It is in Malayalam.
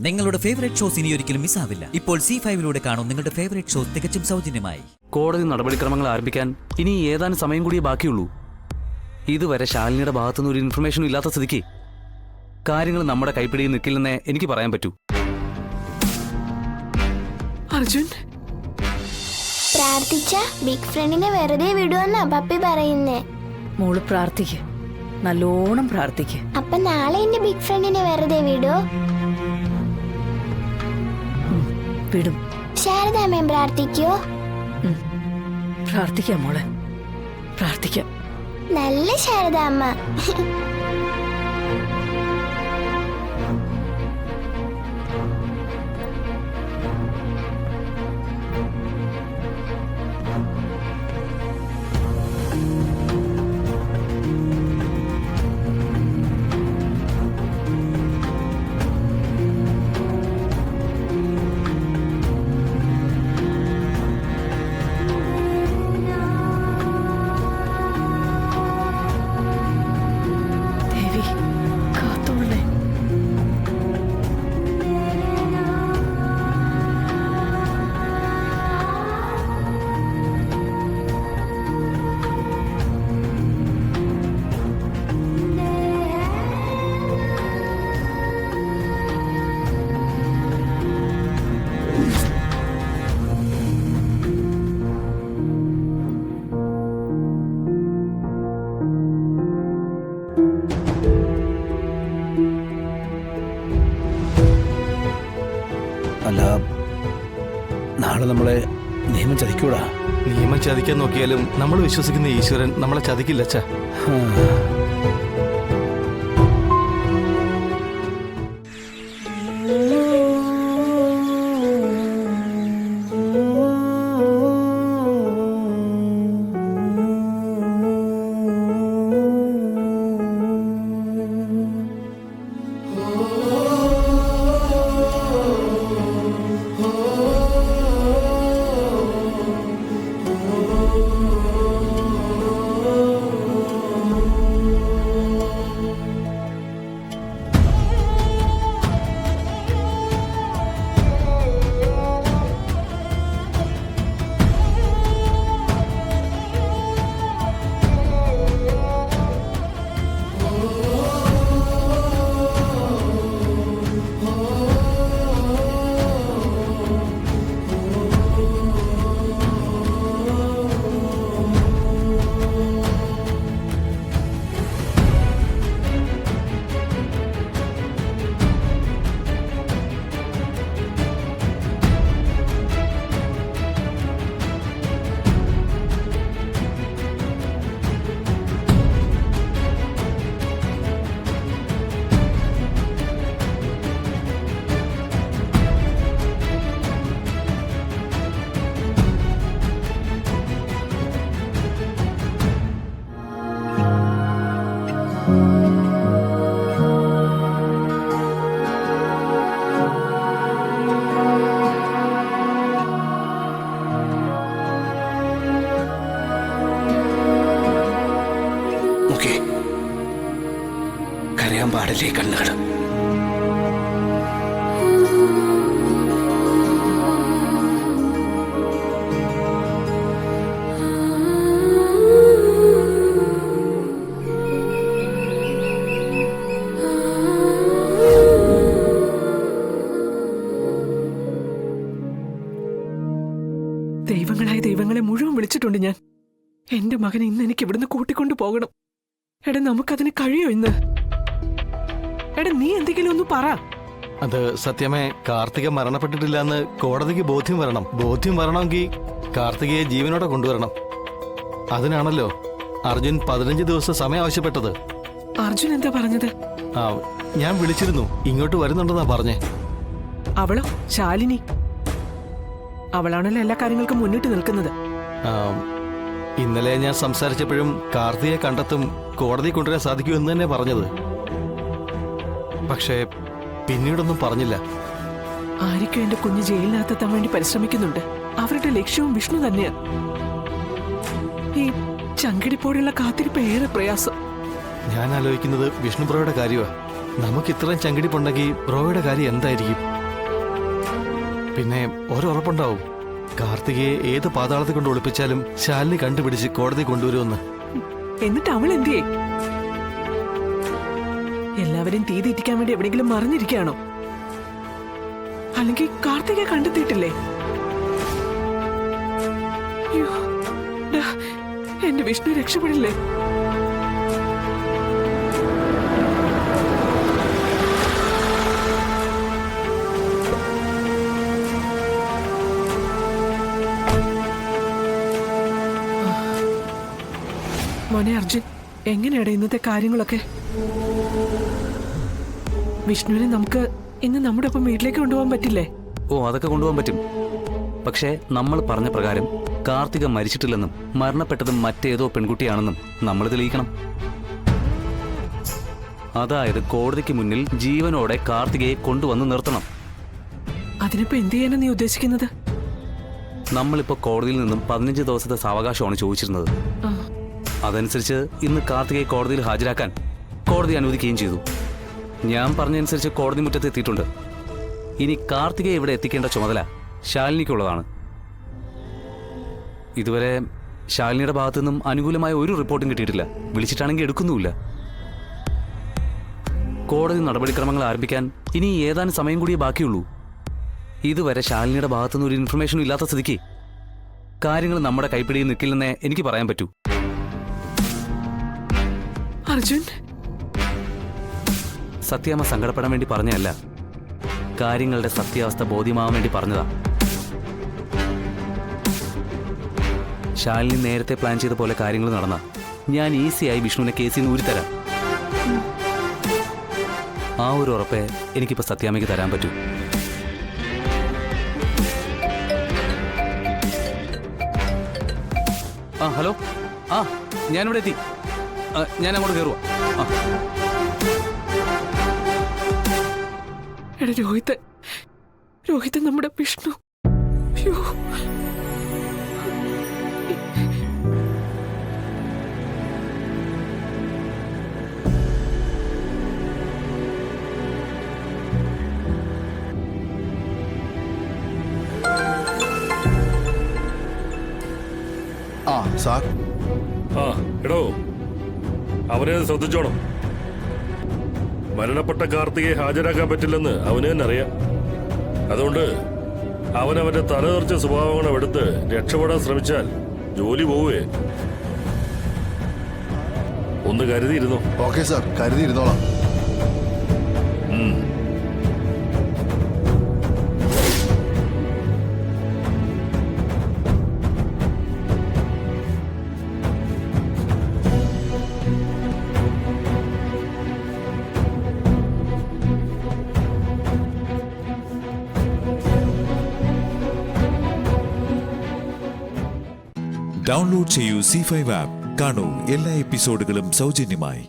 നിങ്ങളുടെ ഫേവറേറ്റ് ഷോസ് ഇനി ഒരിക്കലും മിസ്സാവില്ല. ഇപ്പോൾ C5 കാണും നിങ്ങളുടെ ഫേവറേറ്റ് ഷോസ് തികച്ചും സൗജന്യമായി. കോടതി നടപടിക്രമങ്ങൾ ആരംഭിക്കാൻ ഇനി ഏതാനും സമയം കൂടിയേ ബാക്കിയുള്ളൂ. ഇതുവരെ ശാലിനിയുടെ ഭാഗത്തുനിന്ന് ഒരു ഇൻഫർമേഷനും ഇല്ലാത്ത സ്ഥിതിക്ക് കാര്യങ്ങൾ നമ്മുടെ കൈപ്പിടിയിൽ നിൽക്കില്ലെന്നേ എനിക്ക് പറയാൻ പറ്റൂ. അർജുൻ പ്രാർത്ഥിച്ച ബിഗ് ഫ്രണ്ടിനെ വെറുതെ വിടുവെന്നാ പപ്പി പറയുന്നേ. മോള് പ്രാർത്ഥിക്ക്, നല്ലോണം പ്രാർത്ഥിക്ക്. അപ്പൊ നാളെ എന്റെ ബിഗ് ഫ്രണ്ടിനെ വെറുതെ വിടോ? വിടും. ശാരദാമ്മയും പ്രാർത്ഥിക്കോ? പ്രാർത്ഥിക്കാം മോളെ, പ്രാർത്ഥിക്കാം. നല്ല ശാരദാമ്മ. ദേവി കാത്തോളേ. അല്ല, നാളെ നമ്മളെ നിയമം ചതിക്കൂടാ? നിയമം ചതിക്കാൻ നോക്കിയാലും നമ്മൾ വിശ്വസിക്കുന്ന ഈശ്വരൻ നമ്മളെ ചതിക്കില്ല അച്ഛാ. കരയാൻ പാടില്ലേ കണ്ണുകൾ? ദൈവങ്ങളായ ദൈവങ്ങളെ മുഴുവൻ വിളിച്ചിട്ടുണ്ട് ഞാൻ. എന്റെ മകനെ ഇന്ന് എനിക്ക് ഇവിടുന്ന് കൂട്ടിക്കൊണ്ടു പോകണം. എടാ, നമുക്കതിന് കഴിയോ ഇന്ന്? എടാ, നീ എന്തെങ്കിലും ഒന്ന് പറ. അത് സത്യമേ, കാർത്തിക മരണപ്പെട്ടിട്ടില്ല എന്ന് കോടതിക്ക് ബോധ്യം വരണം. ബോധ്യം വരണമെങ്കിൽ കാർത്തികയെ ജീവനോടെ കൊണ്ടുവരണം. അതിനാണല്ലോ അർജുൻ 15 ദിവസം സമയം ആവശ്യപ്പെട്ടത്. അർജുൻ എന്താ പറഞ്ഞത്? ഞാൻ വിളിച്ചിരുന്നു, ഇങ്ങോട്ട് വരുന്നുണ്ടെന്നാ പറഞ്ഞേ. അവളോ? ശാലിനി. അവളാണല്ലോ എല്ലാ കാര്യങ്ങൾക്കും മുന്നിട്ട് നിൽക്കുന്നത്. ഇന്നലെ ഞാൻ സംസാരിച്ചപ്പോഴും കാർത്തികയെ കണ്ടെത്തും, കോടതി കൊണ്ടുവരാൻ സാധിക്കുമെന്ന് തന്നെ പറഞ്ഞത്. പക്ഷേ പിന്നീടൊന്നും പറഞ്ഞില്ല. ആരൊക്കെ എന്റെ കുഞ്ഞ് ജയിലിനകത്തെത്താൻ വേണ്ടി പരിശ്രമിക്കുന്നുണ്ട്. അവരുടെ ലക്ഷ്യവും വിഷ്ണു തന്നെയാണ്. ഈ ചങ്കിടിപ്പോഴുള്ള കാത്തിരിപ്പ് ഏറെ പ്രയാസം. ഞാൻ ആലോചിക്കുന്നത് വിഷ്ണുപ്രഭയുടെ കാര്യമാണ്. നമുക്ക് ഇത്രയും ചങ്കിടിപ്പുണ്ടെങ്കിൽ ബ്രോയുടെ കാര്യം എന്തായിരിക്കും? പിന്നെ ഒരുറപ്പുണ്ടാവും, കാർത്തികയെ ഏത് പാതാളത്തിൽ കൊണ്ട് ഒളിപ്പിച്ചാലും ശാലിനി കണ്ടുപിടിച്ച് കോടതി കൊണ്ടുവരുമെന്ന്. എന്നിട്ട് അവൾ എന്തിയേ? എല്ലാവരെയും തീ തീറ്റിക്കാൻ വേണ്ടി എവിടെയെങ്കിലും മറിഞ്ഞിരിക്കുകയാണോ? അല്ലെങ്കിൽ കാർത്തികയെ കണ്ടെത്തിയിട്ടില്ലേ? അയ്യോ, ഡാ, എന്റെ വിഷ്ണു രക്ഷപ്പെടില്ലേ? മോനെ അർജുൻ, എങ്ങനെയാണ് ഇന്നത്തെ കാര്യങ്ങളൊക്കെ? വിഷ്ണുവിനെ നമുക്ക് ഇന്ന് നമ്മുടെ ഒപ്പം വീട്ടിലേക്ക് കൊണ്ടുപോകാൻ പറ്റില്ലേ? ഓ, അതൊക്കെ കൊണ്ടുപോകാൻ പറ്റും. പക്ഷേ നമ്മൾ പറഞ്ഞ പ്രകാരം കാർത്തിക മരിച്ചിട്ടില്ലെന്നും മരണപ്പെട്ടതും മറ്റേതോ പെൺകുട്ടിയാണെന്നും നമ്മൾ തെളിയിക്കണം. അതായത് കോടതിക്ക് മുന്നിൽ ജീവനോടെ കാർത്തികയെ കൊണ്ടുവന്ന് നിർത്തണം. അതിനിപ്പോ എന്ത് ചെയ്യാനാ നീ ഉദ്ദേശിക്കുന്നത്? നമ്മളിപ്പോ കോടതിയിൽ നിന്നും 15 ദിവസത്തെ സാവകാശമാണ് ചോദിച്ചിരുന്നത്. ആ, അതനുസരിച്ച് ഇന്ന് കാർത്തികയെ കോടതിയിൽ ഹാജരാക്കാൻ കോടതി അനുവദിക്കുകയും ചെയ്തു. ഞാൻ പറഞ്ഞതനുസരിച്ച് കോടതി മുറ്റത്ത് എത്തിയിട്ടുണ്ട്. ഇനി കാർത്തികയെ ഇവിടെ എത്തിക്കേണ്ട ചുമതല ശാലിനിക്കുള്ളതാണ്. ഇതുവരെ ശാലിനിയുടെ ഭാഗത്തു നിന്നും അനുകൂലമായ ഒരു റിപ്പോർട്ടും കിട്ടിയിട്ടില്ല. വിളിച്ചിട്ടാണെങ്കിൽ എടുക്കുന്നുമില്ല. കോടതി നടപടിക്രമങ്ങൾ ആരംഭിക്കാൻ ഇനി ഏതാനും സമയം കൂടിയേ ബാക്കിയുള്ളൂ. ഇതുവരെ ശാലിനിയുടെ ഭാഗത്തുനിന്ന് ഒരു ഇൻഫർമേഷനും ഇല്ലാത്ത സ്ഥിതിക്ക് കാര്യങ്ങൾ നമ്മുടെ കൈപ്പിടിയിൽ നിൽക്കില്ലെന്നേ എനിക്ക് പറയാൻ പറ്റൂ. അർജുൻ, സത്യാമ്മ സങ്കടപ്പെടാൻ വേണ്ടി പറഞ്ഞതല്ല, കാര്യങ്ങളുടെ സത്യാവസ്ഥ ബോധ്യമാവാൻ വേണ്ടി പറഞ്ഞതാ. ശാലിനി നേരത്തെ പ്ലാൻ ചെയ്ത പോലെ കാര്യങ്ങൾ നടന്ന ഞാൻ ഈസിയായി വിഷ്ണുവിനെ കേസിൽ നിന്ന് ഊരിത്തരാം. ആ ഒരു ഉറപ്പേ എനിക്കിപ്പോ സത്യാമ്മയ്ക്ക് തരാൻ പറ്റൂ. ആ, ഹലോ. ആ, ഞാനിവിടെ എത്തി. ഞാൻ അങ്ങോട്ട് കയറുവാ. ആ, എടാ രോഹിത് നമ്മുടെ വിഷ്ണു. അയ്യോ, ആ സാർ. ആ, എടോ, അവനെ ശ്രദ്ധിച്ചോണം. മരണപ്പെട്ട കാർത്തികയെ ഹാജരാക്കാൻ പറ്റില്ലെന്ന് അവന് തന്നെ അറിയാം. അതുകൊണ്ട് അവനവന്റെ തലതെറിച്ച സ്വഭാവങ്ങളും എടുത്ത് രക്ഷപ്പെടാൻ ശ്രമിച്ചാൽ ജോലി പോവേ. ഒന്ന് കരുതിയിരുന്നു. Okay sir, കരുതിയിരുന്നോളാം. ഡൗൺലോഡ് ചെയ്യൂ C5 ആപ്പ്. കാണൂ എല്ലാ എപ്പിസോഡുകളും സൗജന്യമായി.